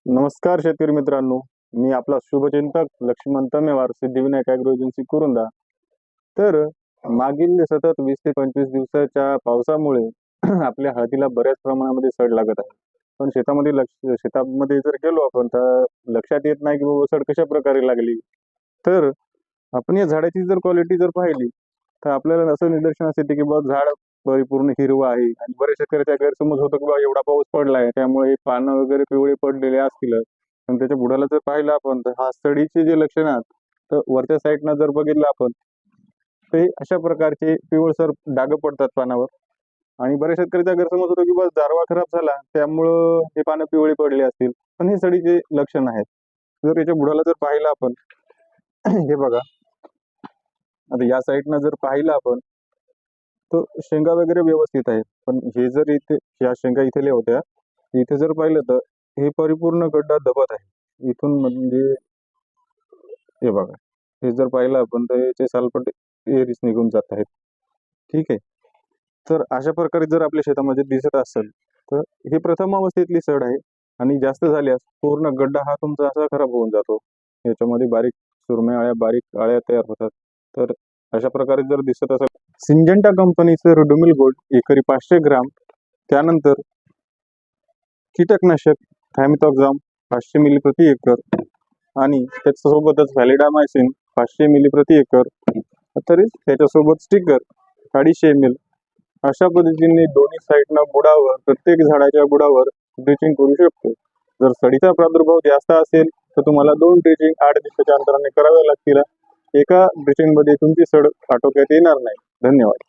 नमस्कार शेतकरी मित्रांनो, मी आपला शुभचिंतक लक्ष्मण तमेवार, सिद्धिविनायक ॲग्रो एजन्सी कुरुंदा. तर मागील सतत 20 ते 25 दिवसाच्या पावसामुळे आपल्या हळदीला बऱ्याच प्रमाणामध्ये सड लागत आहे. पण शेतामध्ये जर गेलो आपण तर लक्षात येत नाही की बाबा सड कशा प्रकारे लागली. तर आपण या झाडाची जर क्वालिटी जर पाहिली तर आपल्याला असं निदर्शनास येते की बाबा झाड परिपूर्ण हिरवं आहे. आणि बऱ्याच शेतकऱ्याचा गैरसमज होतो की बाबा एवढा पाऊस पडलाय त्यामुळे पानं वगैरे पिवळे पडलेले असतील. पण त्याच्या बुडाला जर पाहिलं आपण तर हा सडीचे जे लक्षण आहेत, तर वरच्या साईडनं जर बघितलं आपण ते अशा प्रकारचे पिवळसर डाग पडतात पानावर. आणि बऱ्याच शेतकऱ्याचा गैरसमज होतो की बस गारवा खराब झाला त्यामुळं हे पानं पिवळी पडली असतील, पण हे सडीचे लक्षण आहेत. जर याच्या बुडाला जर पाहिलं आपण हे बघा, आता या साईडनं जर पाहिलं आपण तर शेंगा वगैरे व्यवस्थित आहेत. पण हे जर इथे ह्या शेंगा इथे होत्या, इथे जर पाहिलं तर हे परिपूर्ण गड्डा दबत आहे इथून. म्हणजे हे बघा, हे जर पाहिलं आपण तर याचे सालपट एरीस निघून जात आहेत. ठीक आहे. तर अशा प्रकारे जर आपल्या शेतामध्ये दिसत असेल तर हे प्रथम अवस्थेतली सड आहे. आणि जास्त झाल्यास पूर्ण गड्डा हा तुमचा असा खराब होऊन जातो. याच्यामध्ये बारीक सुरम्या अळ्या, बारीक अळ्या तयार होतात. तर अशा प्रकारे जर दिसत असेल, सिंजेंटा कंपनीचं रोडोमिल गोल्ड एकरी 500 ग्राम, त्यानंतर कीटकनाशक थायमिथॉक्झाम 500 मिली प्रति एकर आणि त्याच्यासोबतच व्हॅलिडामायसिन 500 मिली प्रति एकर, तरी त्याच्यासोबत स्टिकर 250 ml, अशा पद्धतीने दोन्ही साईडनं बुडावर, प्रत्येक झाडाच्या बुडावर ड्रिचिंग करू शकतो. जर सडीचा प्रादुर्भाव जास्त असेल तर तुम्हाला 2 ड्रिचिंग 8 दिवसाच्या अंतराने कराव्या लागतील. एका ड्रिचिंगमध्ये तुमची सड आटोक्यात येणार नाही. धन्यवाद.